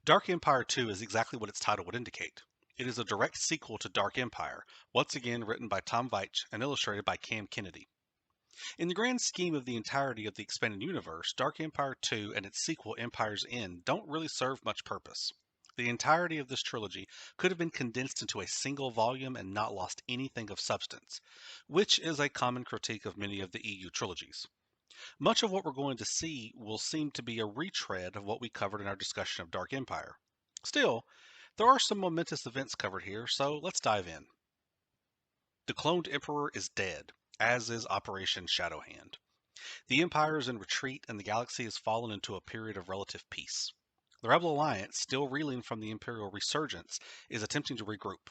Dark Empire 2 is exactly what its title would indicate. It is a direct sequel to Dark Empire, once again written by Tom Veitch and illustrated by Cam Kennedy. In the grand scheme of the entirety of the expanded universe, Dark Empire 2 and its sequel Empire's End don't really serve much purpose. The entirety of this trilogy could have been condensed into a single volume and not lost anything of substance, which is a common critique of many of the EU trilogies. Much of what we're going to see will seem to be a retread of what we covered in our discussion of Dark Empire. Still, there are some momentous events covered here, so let's dive in. The cloned Emperor is dead, as is Operation Shadowhand. The Empire is in retreat and the galaxy has fallen into a period of relative peace. The Rebel Alliance, still reeling from the Imperial resurgence, is attempting to regroup.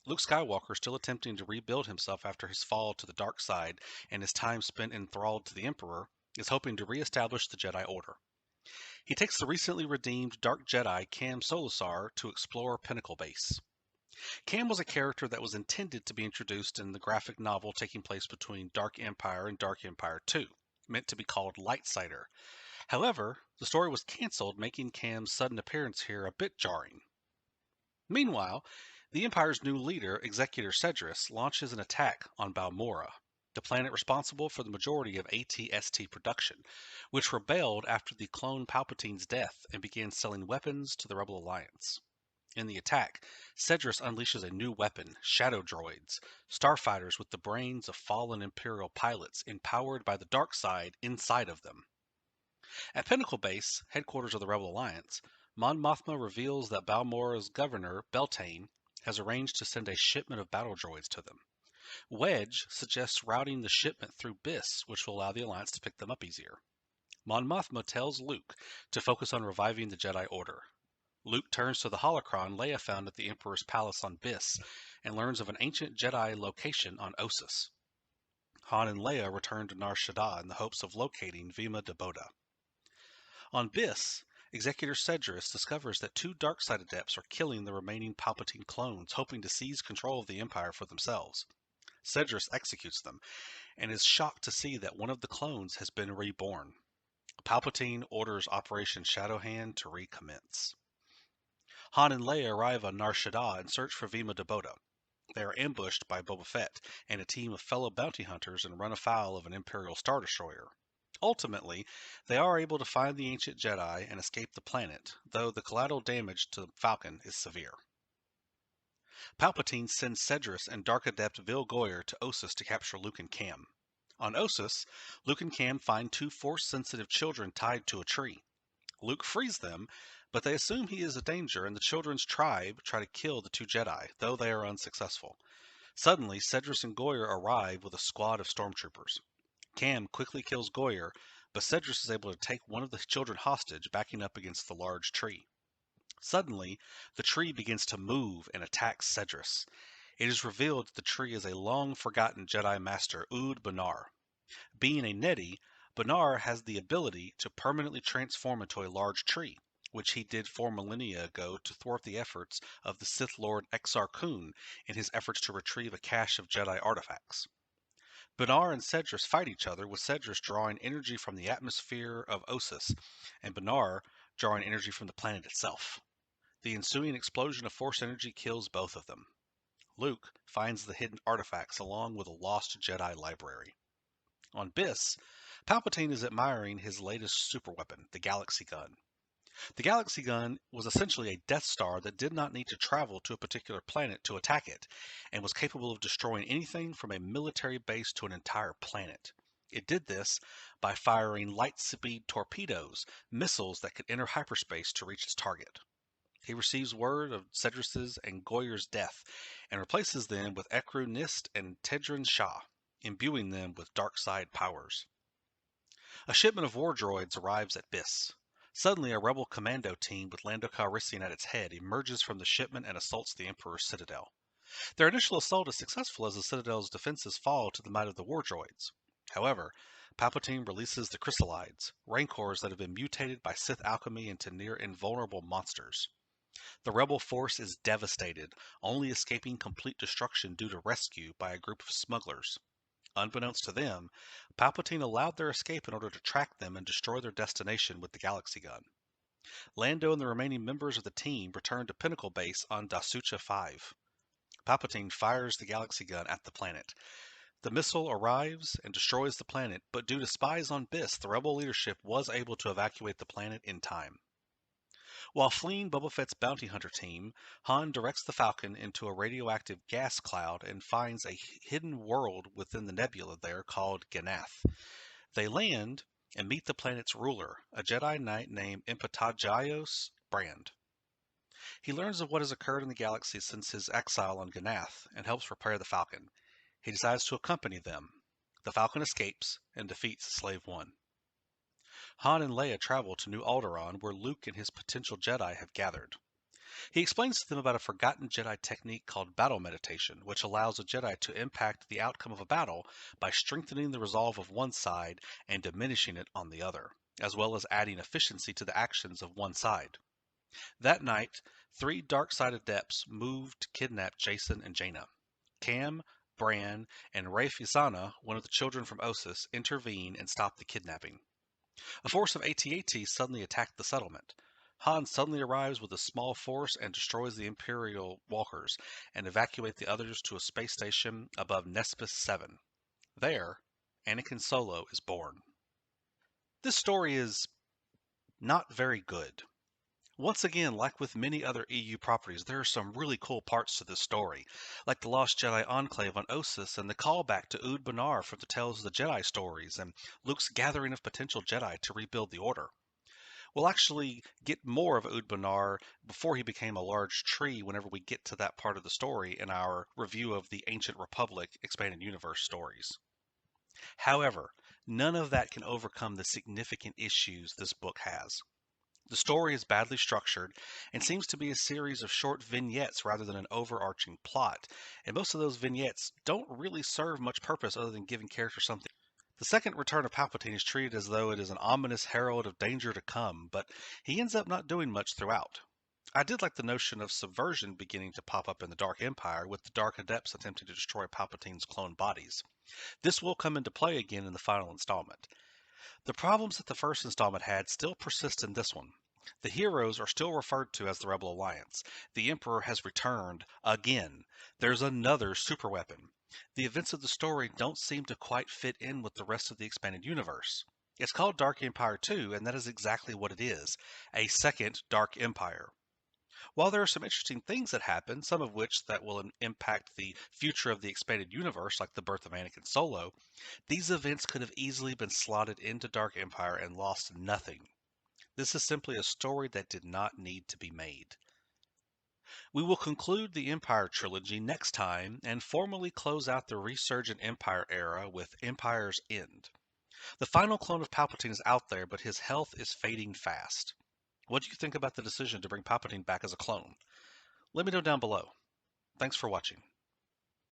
Luke Skywalker, still attempting to rebuild himself after his fall to the dark side and his time spent enthralled to the Emperor, is hoping to reestablish the Jedi Order. He takes the recently redeemed Dark Jedi Cam Solusar to explore Pinnacle Base. Cam was a character that was intended to be introduced in the graphic novel taking place between Dark Empire and Dark Empire 2, meant to be called Lightsider. However, the story was cancelled, making Cam's sudden appearance here a bit jarring. Meanwhile, the Empire's new leader, Executor Cedrus, launches an attack on Balmorra, the planet responsible for the majority of AT-ST production, which rebelled after the clone Palpatine's death and began selling weapons to the Rebel Alliance. In the attack, Cedrus unleashes a new weapon, shadow droids, starfighters with the brains of fallen Imperial pilots empowered by the dark side inside of them. At Pinnacle Base, headquarters of the Rebel Alliance, Mon Mothma reveals that Balmorra's governor, Beltane, has arranged to send a shipment of battle droids to them. Wedge suggests routing the shipment through Biss, which will allow the Alliance to pick them up easier. Mon Mothma tells Luke to focus on reviving the Jedi Order. Luke turns to the holocron Leia found at the Emperor's palace on Biss and learns of an ancient Jedi location on Ossus. Han and Leia return to Nar Shaddaa in the hopes of locating Vima Dabota. On Biss, Executor Cedrus discovers that two dark-side adepts are killing the remaining Palpatine clones, hoping to seize control of the Empire for themselves. Cedrus executes them, and is shocked to see that one of the clones has been reborn. Palpatine orders Operation Shadowhand to recommence. Han and Leia arrive on Nar Shaddaa and search for Vima Dabota. They are ambushed by Boba Fett and a team of fellow bounty hunters and run afoul of an Imperial Star Destroyer. Ultimately, they are able to find the ancient Jedi and escape the planet, though the collateral damage to the Falcon is severe. Palpatine sends Cedrus and Dark Adept Vil Goyer to Ossus to capture Luke and Cam. On Ossus, Luke and Cam find two Force-sensitive children tied to a tree. Luke frees them, but they assume he is a danger, and the children's tribe try to kill the two Jedi, though they are unsuccessful. Suddenly, Cedrus and Goyer arrive with a squad of stormtroopers. Cam quickly kills Goyer, but Cedrus is able to take one of the children hostage, backing up against the large tree. Suddenly, the tree begins to move and attacks Cedrus. It is revealed that the tree is a long-forgotten Jedi Master, Ood Banar. Being a Neti, Banar has the ability to permanently transform into a large tree, which he did 4 millennia ago to thwart the efforts of the Sith Lord Exar Kun in his efforts to retrieve a cache of Jedi artifacts. Banar and Cedrus fight each other, with Cedrus drawing energy from the atmosphere of Ossus, and Banar drawing energy from the planet itself. The ensuing explosion of Force energy kills both of them. Luke finds the hidden artifacts along with a lost Jedi library. On Biss, Palpatine is admiring his latest superweapon, the Galaxy Gun. The Galaxy Gun was essentially a Death Star that did not need to travel to a particular planet to attack it, and was capable of destroying anything from a military base to an entire planet. It did this by firing light-speed torpedoes, missiles that could enter hyperspace to reach its target. He receives word of Cedrus's and Goyer's death, and replaces them with Ekru Nist and Tedrin Shah, imbuing them with dark side powers. A shipment of war droids arrives at Biss. Suddenly, a rebel commando team with Lando Calrissian at its head emerges from the shipment and assaults the Emperor's citadel. Their initial assault is successful as the citadel's defenses fall to the might of the war droids. However, Palpatine releases the chrysalides, rancors that have been mutated by Sith alchemy into near invulnerable monsters. The rebel force is devastated, only escaping complete destruction due to rescue by a group of smugglers. Unbeknownst to them, Palpatine allowed their escape in order to track them and destroy their destination with the Galaxy Gun. Lando and the remaining members of the team return to Pinnacle Base on Dasucha 5. Palpatine fires the galaxy gun at the planet. The missile arrives and destroys the planet, but due to spies on Biss, the rebel leadership was able to evacuate the planet in time. While fleeing Boba Fett's bounty hunter team, Han directs the Falcon into a radioactive gas cloud and finds a hidden world within the nebula there called Ganath. They land and meet the planet's ruler, a Jedi Knight named Impetagios Brand. He learns of what has occurred in the galaxy since his exile on Ganath and helps repair the Falcon. He decides to accompany them. The Falcon escapes and defeats Slave One. Han and Leia travel to New Alderaan, where Luke and his potential Jedi have gathered. He explains to them about a forgotten Jedi technique called battle meditation, which allows a Jedi to impact the outcome of a battle by strengthening the resolve of one side and diminishing it on the other, as well as adding efficiency to the actions of one side. That night, 3 dark side adepts moved to kidnap Jason and Jaina. Cam, Bran, and Rafe Yasana, one of the children from Ossus, intervene and stop the kidnapping. A force of AT-AT suddenly attacked the settlement. Han suddenly arrives with a small force and destroys the Imperial walkers and evacuates the others to a space station above Nespis 7. There, Anakin Solo is born. This story is not very good. Once again, like with many other EU properties, there are some really cool parts to this story, like the Lost Jedi Enclave on Ossus and the callback to Ood Banar from the Tales of the Jedi stories and Luke's gathering of potential Jedi to rebuild the Order. We'll actually get more of Ood Banar before he became a large tree whenever we get to that part of the story in our review of the Ancient Republic Expanded Universe stories. However, none of that can overcome the significant issues this book has. The story is badly structured and seems to be a series of short vignettes rather than an overarching plot, and most of those vignettes don't really serve much purpose other than giving characters something. The second return of Palpatine is treated as though it is an ominous herald of danger to come, but he ends up not doing much throughout. I did like the notion of subversion beginning to pop up in the Dark Empire, with the Dark Adepts attempting to destroy Palpatine's clone bodies. This will come into play again in the final installment. The problems that the first installment had still persist in this one. The heroes are still referred to as the Rebel Alliance. The Emperor has returned again. There's another superweapon. The events of the story don't seem to quite fit in with the rest of the expanded universe. It's called Dark Empire 2, and that is exactly what it is, a second Dark Empire. While there are some interesting things that happen, some of which that will impact the future of the expanded universe, like the birth of Anakin Solo, these events could have easily been slotted into Dark Empire and lost nothing. This is simply a story that did not need to be made. We will conclude the Empire trilogy next time and formally close out the Resurgent Empire era with Empire's End. The final clone of Palpatine is out there, but his health is fading fast. What do you think about the decision to bring Palpatine back as a clone? Let me know down below. Thanks for watching.